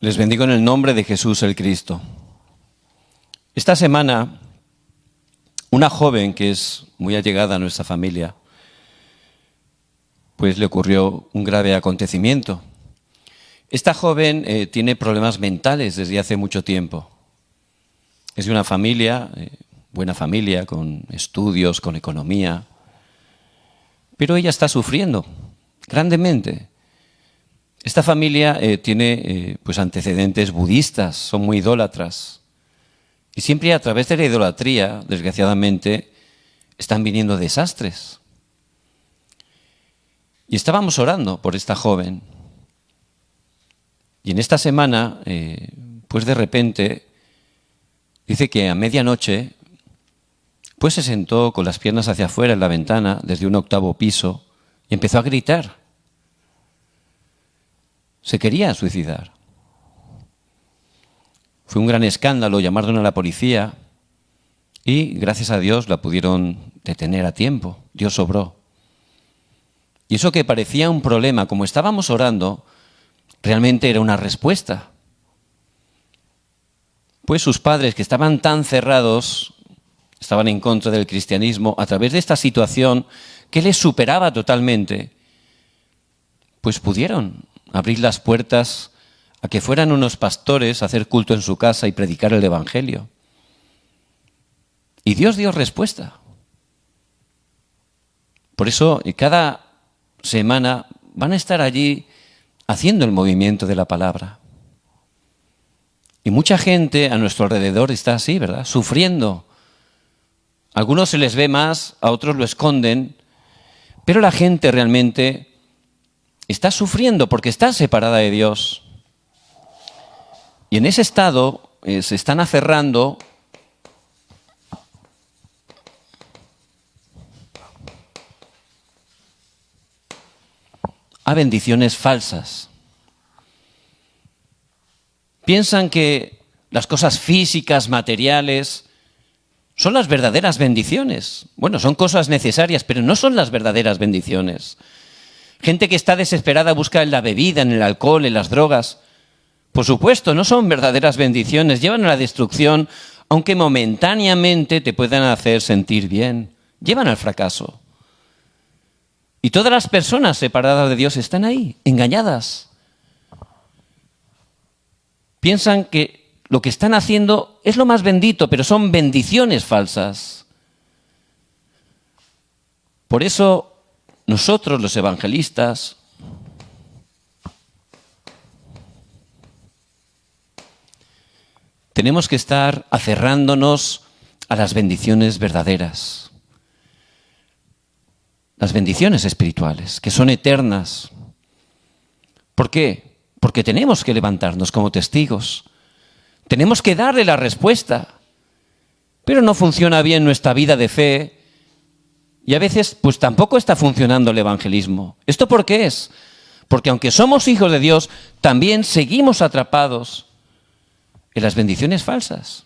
Les bendigo en el nombre de Jesús el Cristo. Esta semana, una joven que es muy allegada a nuestra familia, pues le ocurrió un grave acontecimiento. Esta joven tiene problemas mentales desde hace mucho tiempo. Es de una familia, buena familia, con estudios, con economía, pero ella está sufriendo grandemente. Esta familia tiene pues antecedentes budistas, son muy idólatras. Y siempre a través de la idolatría, desgraciadamente, están viniendo desastres. Y estábamos orando por esta joven. Y en esta semana, pues de repente, dice que a medianoche, pues se sentó con las piernas hacia afuera en la ventana, desde un 8º piso, y empezó a gritar. Se quería suicidar. Fue un gran escándalo, llamaron a la policía y gracias a Dios la pudieron detener a tiempo. Dios obró. Y eso que parecía un problema, como estábamos orando, realmente era una respuesta. Pues sus padres, que estaban tan cerrados, estaban en contra del cristianismo, a través de esta situación que les superaba totalmente, pues pudieron abrir las puertas a que fueran unos pastores a hacer culto en su casa y predicar el Evangelio. Y Dios dio respuesta. Por eso, cada semana van a estar allí haciendo el movimiento de la palabra. Y mucha gente a nuestro alrededor está así, ¿verdad? Sufriendo. A algunos se les ve más, a otros lo esconden, pero la gente realmente está sufriendo porque está separada de Dios. Y en ese estado se están aferrando a bendiciones falsas. Piensan que las cosas físicas, materiales, son las verdaderas bendiciones. Bueno, son cosas necesarias, pero no son las verdaderas bendiciones. Gente que está desesperada busca en la bebida, en el alcohol, en las drogas. Por supuesto, no son verdaderas bendiciones, llevan a la destrucción, aunque momentáneamente te puedan hacer sentir bien. Llevan al fracaso. Y todas las personas separadas de Dios están ahí, engañadas. Piensan que lo que están haciendo es lo más bendito, pero son bendiciones falsas. Por eso nosotros, los evangelistas, tenemos que estar aferrándonos a las bendiciones verdaderas, las bendiciones espirituales, que son eternas. ¿Por qué? Porque tenemos que levantarnos como testigos. Tenemos que darle la respuesta. Pero no funciona bien nuestra vida de fe. Y a veces, pues tampoco está funcionando el evangelismo. ¿Esto por qué es? Porque aunque somos hijos de Dios, también seguimos atrapados en las bendiciones falsas.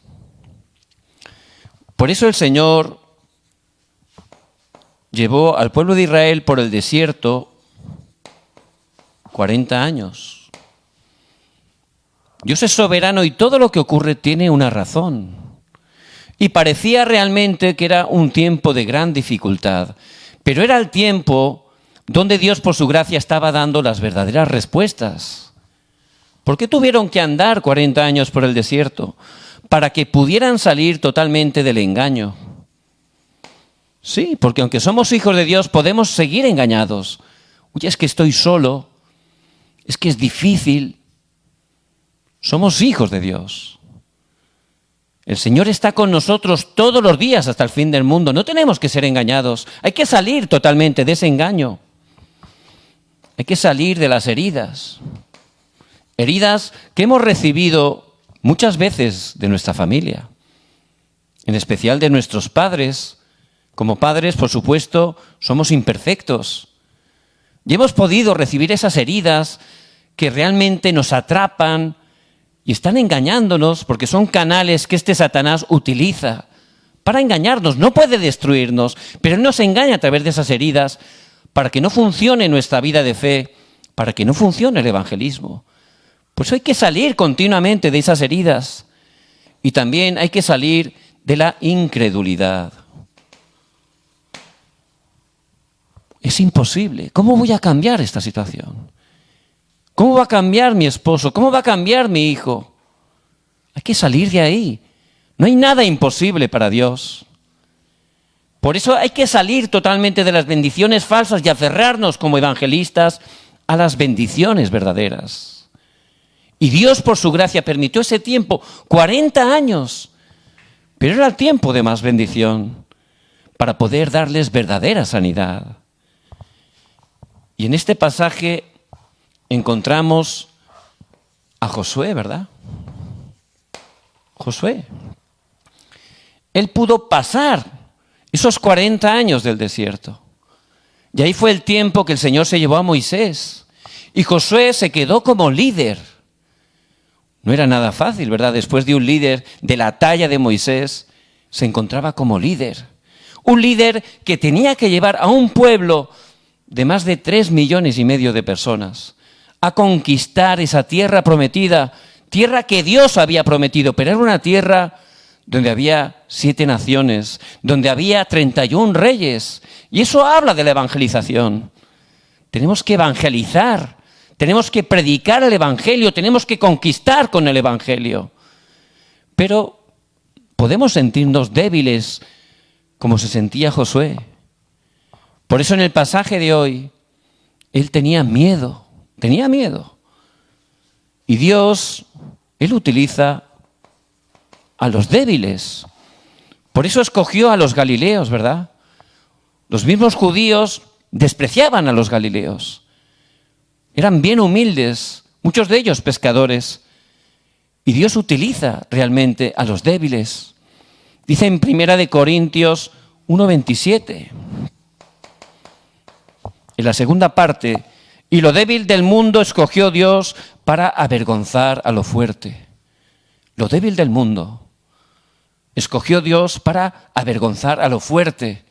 Por eso el Señor llevó al pueblo de Israel por el desierto 40 años. Dios es soberano y todo lo que ocurre tiene una razón. Y parecía realmente que era un tiempo de gran dificultad, pero era el tiempo donde Dios por su gracia estaba dando las verdaderas respuestas. ¿Por qué tuvieron que andar 40 años por el desierto? Para que pudieran salir totalmente del engaño. Sí, porque aunque somos hijos de Dios podemos seguir engañados. Oye, es que estoy solo, es que es difícil. Somos hijos de Dios. El Señor está con nosotros todos los días hasta el fin del mundo. No tenemos que ser engañados. Hay que salir totalmente de ese engaño. Hay que salir de las heridas. Heridas que hemos recibido muchas veces de nuestra familia. En especial de nuestros padres. Como padres, por supuesto, somos imperfectos. Y hemos podido recibir esas heridas que realmente nos atrapan, y están engañándonos porque son canales que este Satanás utiliza para engañarnos. No puede destruirnos, pero Él nos engaña a través de esas heridas para que no funcione nuestra vida de fe, para que no funcione el evangelismo. Pues hay que salir continuamente de esas heridas. Y también hay que salir de la incredulidad. Es imposible. ¿Cómo voy a cambiar esta situación? ¿Cómo va a cambiar mi esposo? ¿Cómo va a cambiar mi hijo? Hay que salir de ahí. No hay nada imposible para Dios. Por eso hay que salir totalmente de las bendiciones falsas y aferrarnos como evangelistas a las bendiciones verdaderas. Y Dios, por su gracia, permitió ese tiempo, 40 años. Pero era el tiempo de más bendición para poder darles verdadera sanidad. Y en este pasaje encontramos a Josué, ¿verdad? Josué. Él pudo pasar esos 40 años del desierto. Y ahí fue el tiempo que el Señor se llevó a Moisés. Y Josué se quedó como líder. No era nada fácil, ¿verdad? Después de un líder de la talla de Moisés, se encontraba como líder. Un líder que tenía que llevar a un pueblo de más de 3,5 millones de personas a conquistar esa tierra prometida, tierra que Dios había prometido, pero era una tierra donde había 7 naciones, donde había 31 reyes. Y eso habla de la evangelización. Tenemos que evangelizar, tenemos que predicar el evangelio, tenemos que conquistar con el evangelio. Pero podemos sentirnos débiles como se sentía Josué. Por eso en el pasaje de hoy, él tenía miedo. Y Dios, Él utiliza a los débiles. Por eso escogió a los galileos, ¿verdad? Los mismos judíos despreciaban a los galileos. Eran bien humildes, muchos de ellos pescadores. Y Dios utiliza realmente a los débiles. Dice en 1 Corintios 1:27, en la segunda parte, y lo débil del mundo escogió Dios para avergonzar a lo fuerte. Lo débil del mundo escogió Dios para avergonzar a lo fuerte.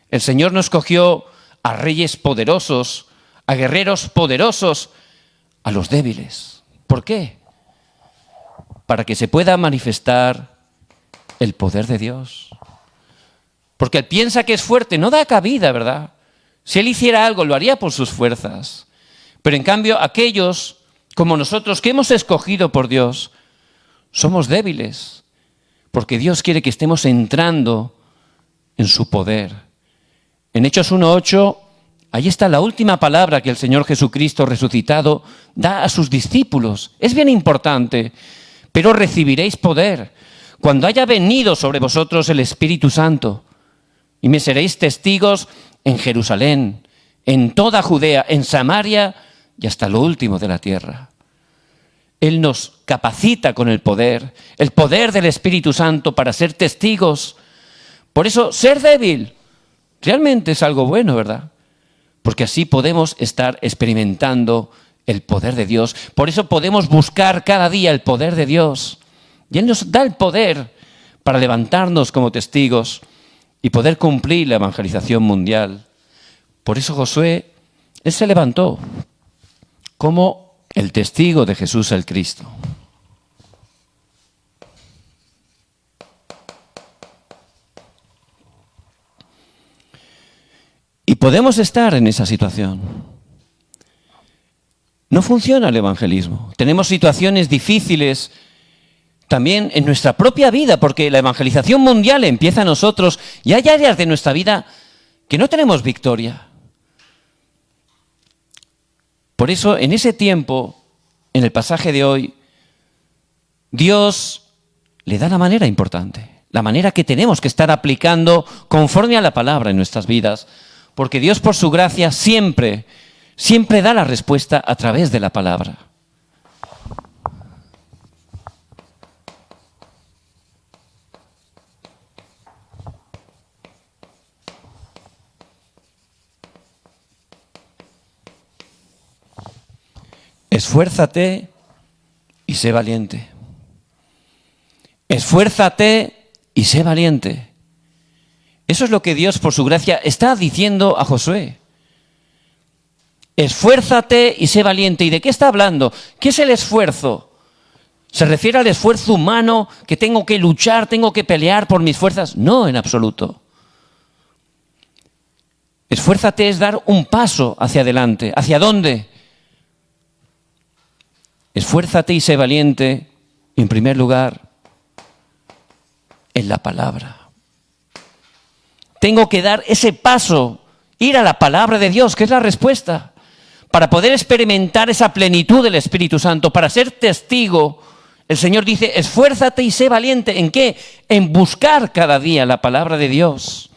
El Señor no escogió a reyes poderosos, a guerreros poderosos, a los débiles. ¿Por qué? Para que se pueda manifestar el poder de Dios. Porque él piensa que es fuerte, no da cabida, ¿verdad? Si él hiciera algo, lo haría por sus fuerzas. Pero en cambio, aquellos como nosotros que hemos escogido por Dios, somos débiles. Porque Dios quiere que estemos entrando en su poder. En Hechos 1:8, ahí está la última palabra que el Señor Jesucristo resucitado da a sus discípulos. Es bien importante. Pero recibiréis poder cuando haya venido sobre vosotros el Espíritu Santo. Y me seréis testigos en Jerusalén, en toda Judea, en Samaria y hasta lo último de la tierra. Él nos capacita con el poder del Espíritu Santo para ser testigos. Por eso, ser débil realmente es algo bueno, ¿verdad? Porque así podemos estar experimentando el poder de Dios. Por eso podemos buscar cada día el poder de Dios. Y Él nos da el poder para levantarnos como testigos y poder cumplir la evangelización mundial. Por eso Josué, él se levantó como el testigo de Jesús el Cristo. Y podemos estar en esa situación. No funciona el evangelismo. Tenemos situaciones difíciles también en nuestra propia vida, porque la evangelización mundial empieza a nosotros y hay áreas de nuestra vida que no tenemos victoria. Por eso, en ese tiempo, en el pasaje de hoy, Dios le da la manera importante, la manera que tenemos que estar aplicando conforme a la palabra en nuestras vidas, porque Dios, por su gracia, siempre da la respuesta a través de la palabra. Esfuérzate y sé valiente. Esfuérzate y sé valiente. Eso es lo que Dios, por su gracia, está diciendo a Josué. Esfuérzate y sé valiente. ¿Y de qué está hablando? ¿Qué es el esfuerzo? ¿Se refiere al esfuerzo humano, que tengo que luchar, tengo que pelear por mis fuerzas? No, en absoluto. Esfuérzate es dar un paso hacia adelante. ¿Hacia dónde? Esfuérzate y sé valiente, en primer lugar, en la palabra. Tengo que dar ese paso, ir a la palabra de Dios, que es la respuesta, para poder experimentar esa plenitud del Espíritu Santo, para ser testigo. El Señor dice, esfuérzate y sé valiente. ¿En qué? En buscar cada día la palabra de Dios.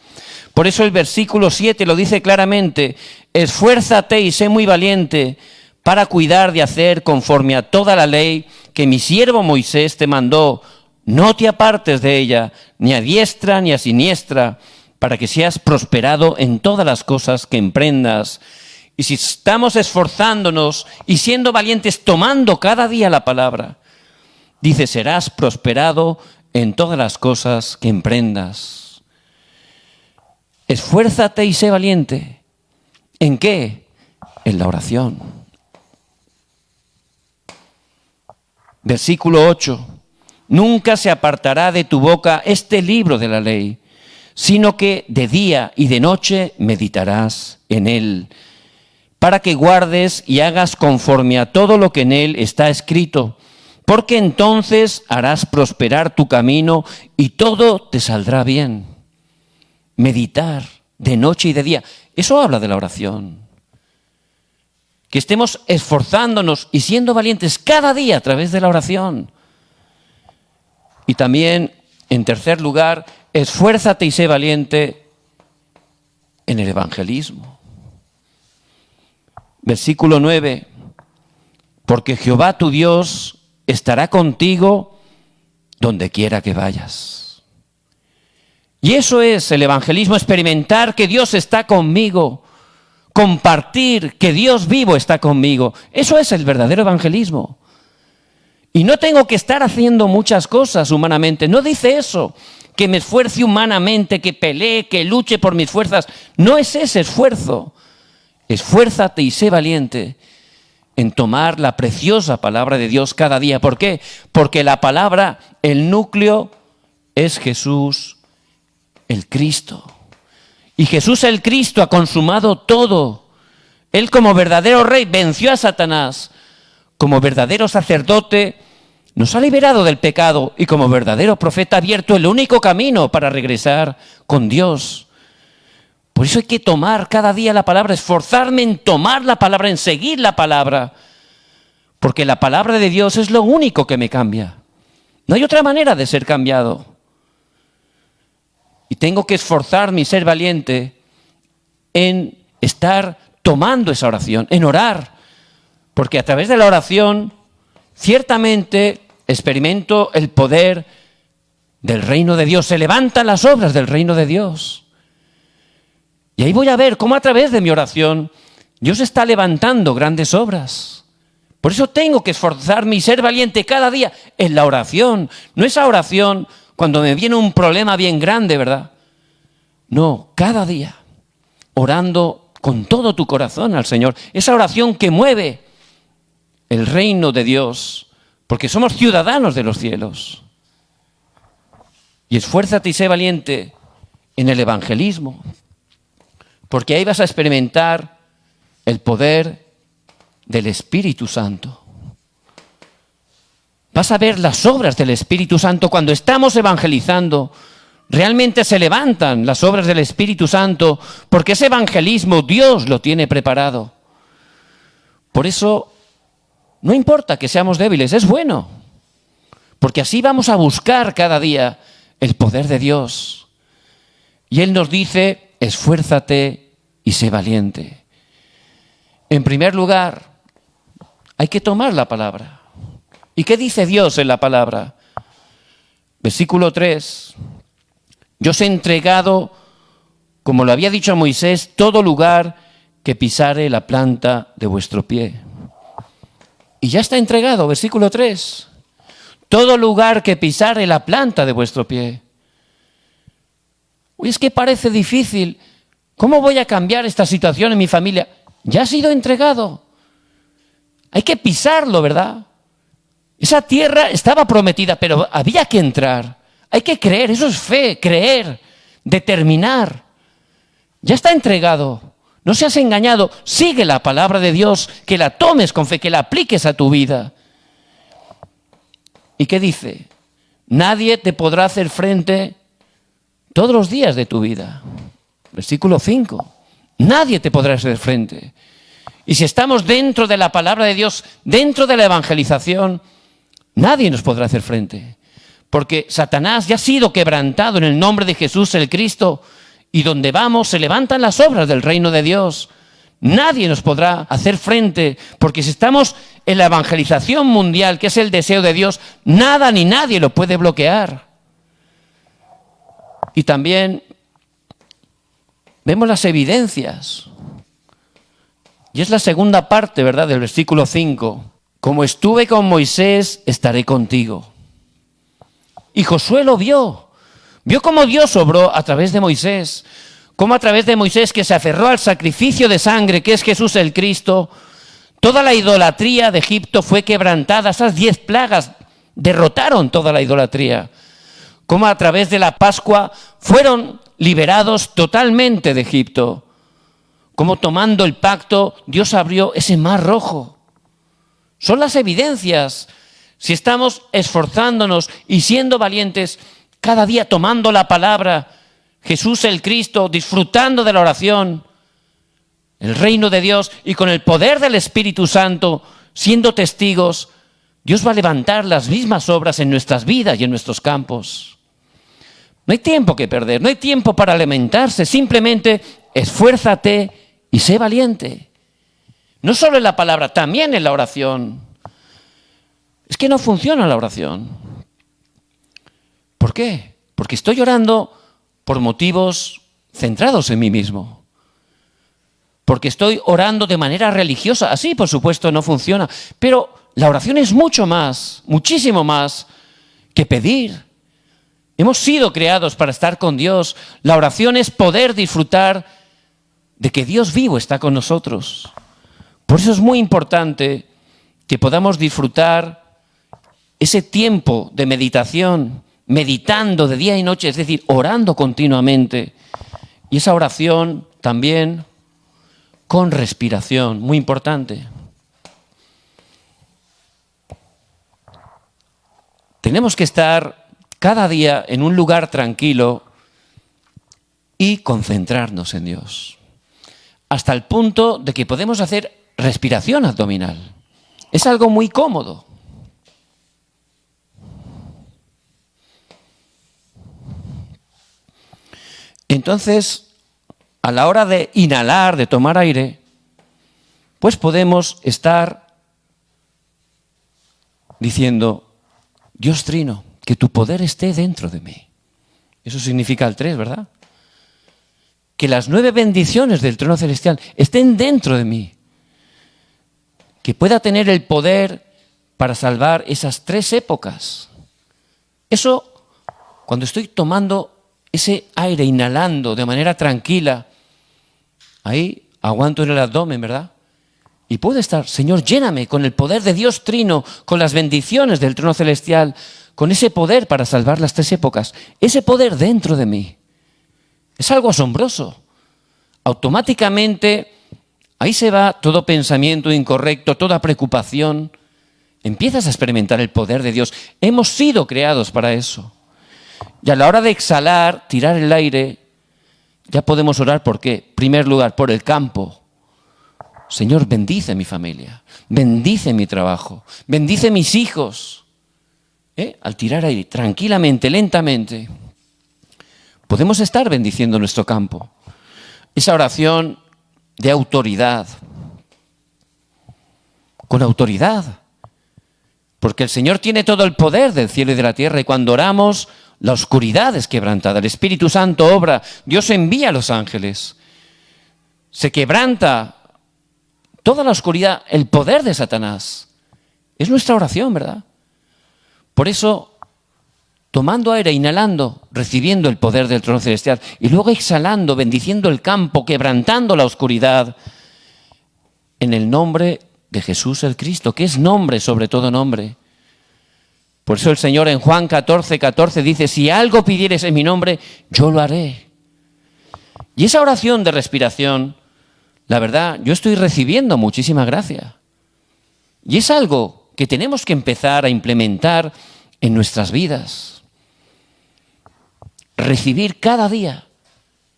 Por eso el versículo 7 lo dice claramente, esfuérzate y sé muy valiente para cuidar de hacer conforme a toda la ley que mi siervo Moisés te mandó. No te apartes de ella, ni a diestra ni a siniestra, para que seas prosperado en todas las cosas que emprendas. Y si estamos esforzándonos y siendo valientes, tomando cada día la palabra, dice, serás prosperado en todas las cosas que emprendas. Esfuérzate y sé valiente. ¿En qué? En la oración. Versículo 8. Nunca se apartará de tu boca este libro de la ley, sino que de día y de noche meditarás en él, para que guardes y hagas conforme a todo lo que en él está escrito, porque entonces harás prosperar tu camino y todo te saldrá bien. Meditar de noche y de día. Eso habla de la oración. Que estemos esforzándonos y siendo valientes cada día a través de la oración. Y también, en tercer lugar, esfuérzate y sé valiente en el evangelismo. Versículo 9. Porque Jehová tu Dios estará contigo donde quiera que vayas. Y eso es el evangelismo, experimentar que Dios está conmigo, compartir que Dios vivo está conmigo. Eso es el verdadero evangelismo. Y no tengo que estar haciendo muchas cosas humanamente. No dice eso, que me esfuerce humanamente, que pelee, que luche por mis fuerzas. No es ese esfuerzo. Esfuérzate y sé valiente en tomar la preciosa palabra de Dios cada día. ¿Por qué? Porque la palabra, el núcleo, es Jesús, el Cristo. Y Jesús el Cristo ha consumado todo. Él como verdadero rey venció a Satanás. Como verdadero sacerdote nos ha liberado del pecado y como verdadero profeta ha abierto el único camino para regresar con Dios. Por eso hay que tomar cada día la palabra, esforzarme en tomar la palabra, en seguir la palabra. Porque la palabra de Dios es lo único que me cambia. No hay otra manera de ser cambiado. Y tengo que esforzarme y ser valiente en estar tomando esa oración, en orar. Porque a través de la oración, ciertamente experimento el poder del reino de Dios. Se levantan las obras del reino de Dios. Y ahí voy a ver cómo a través de mi oración Dios está levantando grandes obras. Por eso tengo que esforzarme y ser valiente cada día en la oración. No esa oración cuando me viene un problema bien grande, ¿verdad? No, cada día, orando con todo tu corazón al Señor. Esa oración que mueve el reino de Dios, porque somos ciudadanos de los cielos. Y esfuérzate y sé valiente en el evangelismo, porque ahí vas a experimentar el poder del Espíritu Santo. Vas a ver las obras del Espíritu Santo cuando estamos evangelizando. Realmente se levantan las obras del Espíritu Santo, porque ese evangelismo Dios lo tiene preparado. Por eso, no importa que seamos débiles, es bueno, porque así vamos a buscar cada día el poder de Dios. Y Él nos dice, esfuérzate y sé valiente. En primer lugar, hay que tomar la palabra. ¿Y qué dice Dios en la palabra? Versículo 3. Yo os he entregado, como lo había dicho a Moisés, todo lugar que pisare la planta de vuestro pie. Y ya está entregado, versículo 3. Todo lugar que pisare la planta de vuestro pie. Uy, es que parece difícil. ¿Cómo voy a cambiar esta situación en mi familia? ya ha sido entregado. Hay que pisarlo, ¿verdad? Esa tierra estaba prometida, pero había que entrar. Hay que creer, eso es fe, creer, determinar. Ya está entregado. No seas engañado, sigue la palabra de Dios, que la tomes con fe, que la apliques a tu vida. ¿Y qué dice? Nadie te podrá hacer frente todos los días de tu vida. Versículo 5. Nadie te podrá hacer frente. Y si estamos dentro de la palabra de Dios, dentro de la evangelización, nadie nos podrá hacer frente. Porque Satanás ya ha sido quebrantado en el nombre de Jesús el Cristo. Y donde vamos se levantan las obras del reino de Dios. Nadie nos podrá hacer frente, porque si estamos en la evangelización mundial, que es el deseo de Dios, nada ni nadie lo puede bloquear. Y también vemos las evidencias. Y es la segunda parte, ¿verdad?, del versículo 5. Como estuve con Moisés, estaré contigo. Y Josué lo vio. Vio cómo Dios obró a través de Moisés, cómo a través de Moisés, que se aferró al sacrificio de sangre, que es Jesús el Cristo, toda la idolatría de Egipto fue quebrantada. Esas 10 plagas derrotaron toda la idolatría. Cómo a través de la Pascua fueron liberados totalmente de Egipto. Cómo tomando el pacto, Dios abrió ese mar rojo. Son las evidencias. Si estamos esforzándonos y siendo valientes, cada día tomando la palabra, Jesús el Cristo, disfrutando de la oración, el reino de Dios y con el poder del Espíritu Santo, siendo testigos, Dios va a levantar las mismas obras en nuestras vidas y en nuestros campos. No hay tiempo que perder, no hay tiempo para lamentarse, simplemente esfuérzate y sé valiente. No solo en la palabra, también en la oración. Es que no funciona la oración. ¿Por qué? Porque estoy orando por motivos centrados en mí mismo. Porque estoy orando de manera religiosa. Así, por supuesto, no funciona. Pero la oración es mucho más, muchísimo más que pedir. Hemos sido creados para estar con Dios. La oración es poder disfrutar de que Dios vivo está con nosotros. Por eso es muy importante que podamos disfrutar ese tiempo de meditación, meditando de día y noche, es decir, orando continuamente. Y esa oración también con respiración, muy importante. Tenemos que estar cada día en un lugar tranquilo y concentrarnos en Dios. Hasta el punto de que podemos hacer respiración abdominal. Es algo muy cómodo. Entonces, a la hora de inhalar, de tomar aire, pues podemos estar diciendo, Dios Trino, que tu poder esté dentro de mí. Eso significa el 3, ¿verdad? Que las 9 bendiciones del trono celestial estén dentro de mí. Que pueda tener el poder para salvar esas 3 épocas. Eso, cuando estoy tomando ese aire, inhalando de manera tranquila, ahí aguanto en el abdomen, ¿verdad? Y puedo estar, Señor, lléname con el poder de Dios Trino, con las bendiciones del trono celestial, con ese poder para salvar las 3 épocas, ese poder dentro de mí. Es algo asombroso. Automáticamente, ahí se va todo pensamiento incorrecto, toda preocupación. Empiezas a experimentar el poder de Dios. Hemos sido creados para eso. Y a la hora de exhalar, tirar el aire, ya podemos orar ¿por qué? En primer lugar, por el campo. Señor, bendice mi familia, bendice mi trabajo, bendice mis hijos. Al tirar aire, tranquilamente, lentamente, podemos estar bendiciendo nuestro campo. Esa oración de autoridad, con autoridad, porque el Señor tiene todo el poder del cielo y de la tierra, y cuando oramos, la oscuridad es quebrantada, el Espíritu Santo obra, Dios envía a los ángeles, se quebranta toda la oscuridad, el poder de Satanás. Es nuestra oración, ¿verdad? Por eso, tomando aire, inhalando, recibiendo el poder del trono celestial, y luego exhalando, bendiciendo el campo, quebrantando la oscuridad, en el nombre de Jesús el Cristo, que es nombre sobre todo nombre. Por eso el Señor en Juan 14:14 dice, si algo pidieres en mi nombre, yo lo haré. Y esa oración de respiración, la verdad, yo estoy recibiendo muchísima gracia. Y es algo que tenemos que empezar a implementar en nuestras vidas. Recibir cada día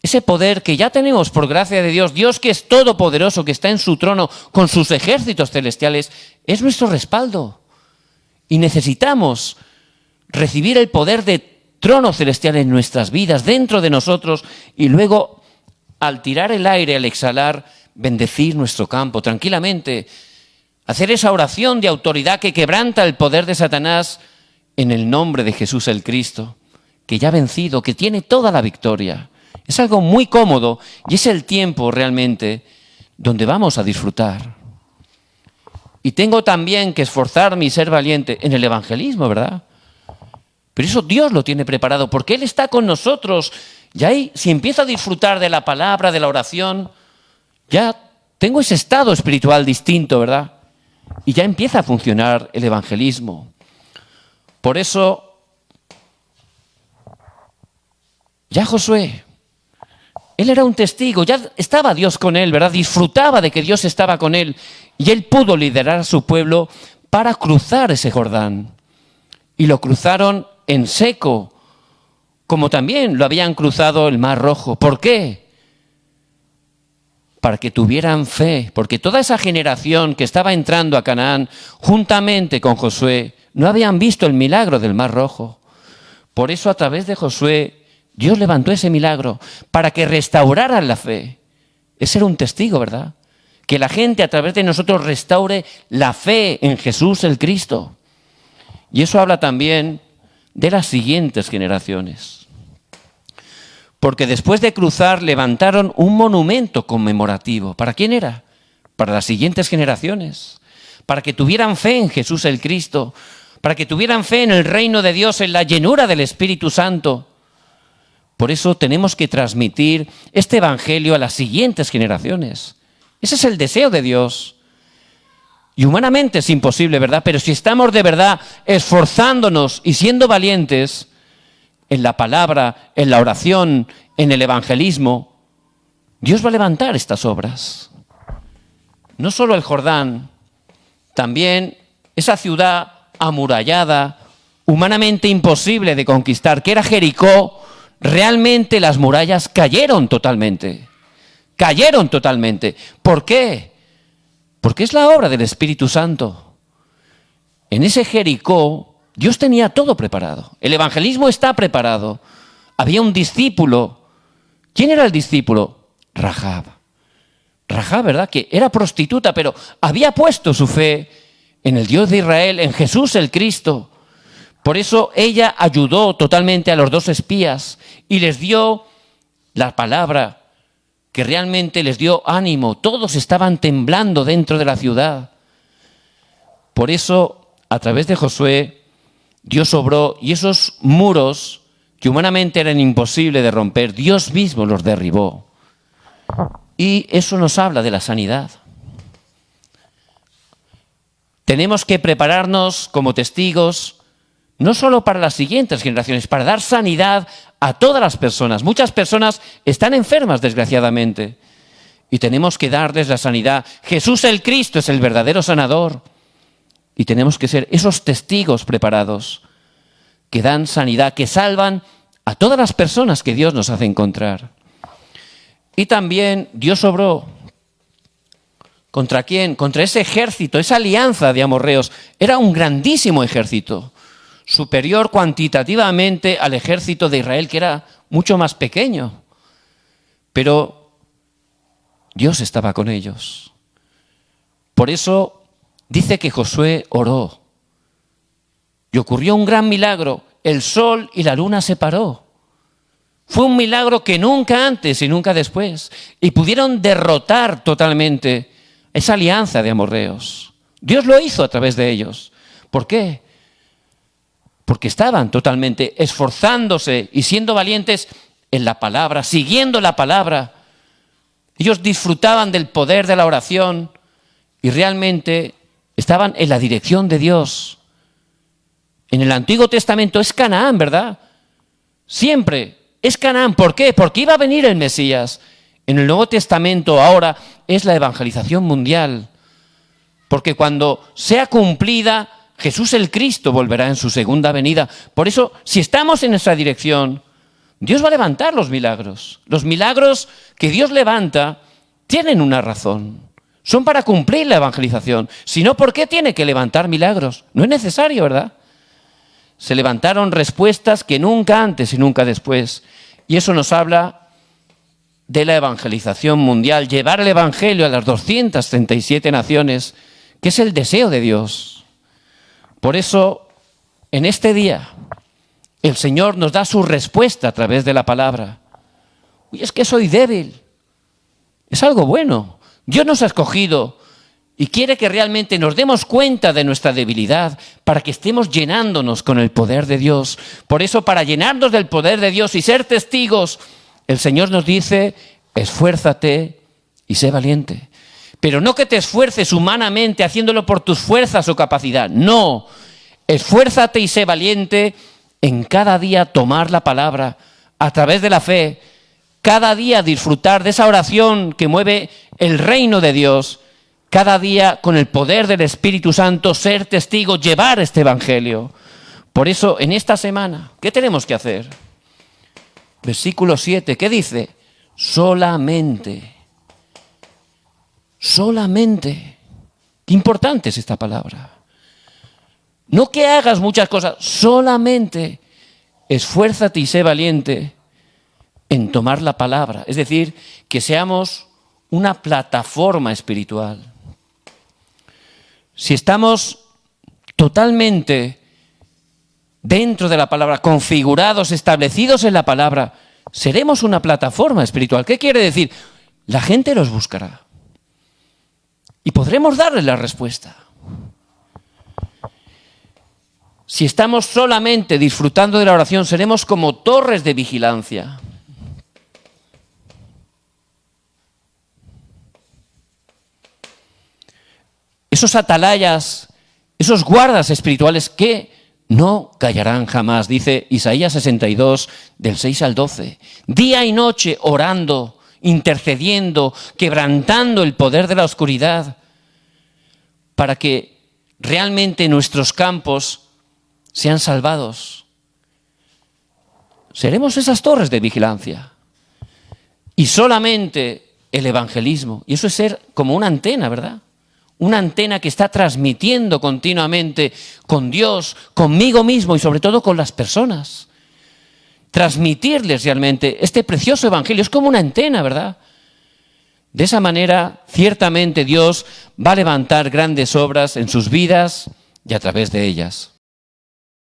ese poder que ya tenemos por gracia de Dios. Dios, que es todopoderoso, que está en su trono con sus ejércitos celestiales, es nuestro respaldo. Y necesitamos recibir el poder de trono celestial en nuestras vidas, dentro de nosotros, y luego, al tirar el aire, al exhalar, bendecir nuestro campo tranquilamente. Hacer esa oración de autoridad que quebranta el poder de Satanás en el nombre de Jesús el Cristo, que ya ha vencido, que tiene toda la victoria. Es algo muy cómodo y es el tiempo realmente donde vamos a disfrutar. Y tengo también que esforzarme y ser valiente en el evangelismo, ¿verdad? Pero eso Dios lo tiene preparado porque Él está con nosotros. Y ahí, si empiezo a disfrutar de la palabra, de la oración, ya tengo ese estado espiritual distinto, ¿verdad? Y ya empieza a funcionar el evangelismo. Por eso, ya Josué, él era un testigo, ya estaba Dios con él, ¿verdad? Disfrutaba de que Dios estaba con él y él pudo liderar a su pueblo para cruzar ese Jordán. Y lo cruzaron en seco, como también lo habían cruzado el Mar Rojo. ¿Por qué? Para que tuvieran fe, porque toda esa generación que estaba entrando a Canaán, juntamente con Josué, no habían visto el milagro del Mar Rojo. Por eso, a través de Josué, Dios levantó ese milagro para que restauraran la fe. Ese era un testigo, ¿verdad? Que la gente a través de nosotros restaure la fe en Jesús el Cristo. Y eso habla también de las siguientes generaciones. Porque después de cruzar levantaron un monumento conmemorativo. ¿Para quién era? Para las siguientes generaciones. Para que tuvieran fe en Jesús el Cristo. Para que tuvieran fe en el reino de Dios, en la llenura del Espíritu Santo. Por eso tenemos que transmitir este evangelio a las siguientes generaciones. Ese es el deseo de Dios. Y humanamente es imposible, ¿verdad? Pero si estamos de verdad esforzándonos y siendo valientes en la palabra, en la oración, en el evangelismo, Dios va a levantar estas obras. No solo el Jordán, también esa ciudad amurallada, humanamente imposible de conquistar, que era Jericó. Realmente las murallas cayeron totalmente. Cayeron totalmente. ¿Por qué? Porque es la obra del Espíritu Santo. En ese Jericó, Dios tenía todo preparado. El evangelismo está preparado. Había un discípulo. ¿Quién era el discípulo? Rahab. Rahab, ¿verdad? Que era prostituta, pero había puesto su fe en el Dios de Israel, en Jesús el Cristo. Por eso ella ayudó totalmente a los dos espías y les dio la palabra que realmente les dio ánimo. Todos estaban temblando dentro de la ciudad. Por eso, a través de Josué, Dios obró y esos muros que humanamente eran imposibles de romper, Dios mismo los derribó. Y eso nos habla de la sanidad. Tenemos que prepararnos como testigos, no solo para las siguientes generaciones, para dar sanidad a todas las personas. Muchas personas están enfermas, desgraciadamente, y tenemos que darles la sanidad. Jesús el Cristo es el verdadero sanador, y tenemos que ser esos testigos preparados que dan sanidad, que salvan a todas las personas que Dios nos hace encontrar. Y también Dios obró. ¿Contra quién? Contra ese ejército, esa alianza de amorreos. Era un grandísimo ejército, superior cuantitativamente al ejército de Israel, que era mucho más pequeño. Pero Dios estaba con ellos. Por eso dice que Josué oró. Y ocurrió un gran milagro. El sol y la luna se paró. Fue un milagro que nunca antes y nunca después. Y pudieron derrotar totalmente esa alianza de amorreos. Dios lo hizo a través de ellos. ¿Por qué? Porque estaban totalmente esforzándose y siendo valientes en la palabra, siguiendo la palabra. Ellos disfrutaban del poder de la oración y realmente estaban en la dirección de Dios. En el Antiguo Testamento es Canaán, ¿verdad? Siempre es Canaán. ¿Por qué? Porque iba a venir el Mesías. En el Nuevo Testamento ahora es la evangelización mundial. Porque cuando sea cumplida, Jesús el Cristo volverá en su segunda venida. Por eso, si estamos en esa dirección, Dios va a levantar los milagros. Los milagros que Dios levanta tienen una razón. Son para cumplir la evangelización. Si no, ¿por qué tiene que levantar milagros? No es necesario, ¿verdad? Se levantaron respuestas que nunca antes y nunca después. Y eso nos habla de la evangelización mundial, llevar el evangelio a las 237 naciones, que es el deseo de Dios. Por eso, en este día, el Señor nos da su respuesta a través de la palabra. Uy, es que soy débil. Es algo bueno. Dios nos ha escogido y quiere que realmente nos demos cuenta de nuestra debilidad para que estemos llenándonos con el poder de Dios. Por eso, para llenarnos del poder de Dios y ser testigos, el Señor nos dice, esfuérzate y sé valiente. Pero no que te esfuerces humanamente haciéndolo por tus fuerzas o capacidad. No, esfuérzate y sé valiente en cada día tomar la palabra a través de la fe, cada día disfrutar de esa oración que mueve el reino de Dios, cada día con el poder del Espíritu Santo ser testigo, llevar este evangelio. Por eso, en esta semana, ¿qué tenemos que hacer? Versículo 7, ¿qué dice? Solamente. Solamente. Qué importante es esta palabra. No que hagas muchas cosas, solamente esfuérzate y sé valiente en tomar la palabra. Es decir, que seamos una plataforma espiritual. Si estamos totalmente dentro de la palabra, configurados, establecidos en la palabra, seremos una plataforma espiritual. ¿Qué quiere decir? La gente los buscará y podremos darles la respuesta. Si estamos solamente disfrutando de la oración, seremos como torres de vigilancia. Esos atalayas, esos guardas espirituales que no callarán jamás, dice Isaías 62, del 6 al 12. Día y noche orando, intercediendo, quebrantando el poder de la oscuridad, para que realmente nuestros campos sean salvados. Seremos esas torres de vigilancia. Y solamente el evangelismo. Y eso es ser como una antena, ¿verdad? Una antena que está transmitiendo continuamente con Dios, conmigo mismo y sobre todo con las personas. Transmitirles realmente este precioso evangelio. Es como una antena, ¿verdad? De esa manera, ciertamente Dios va a levantar grandes obras en sus vidas y a través de ellas.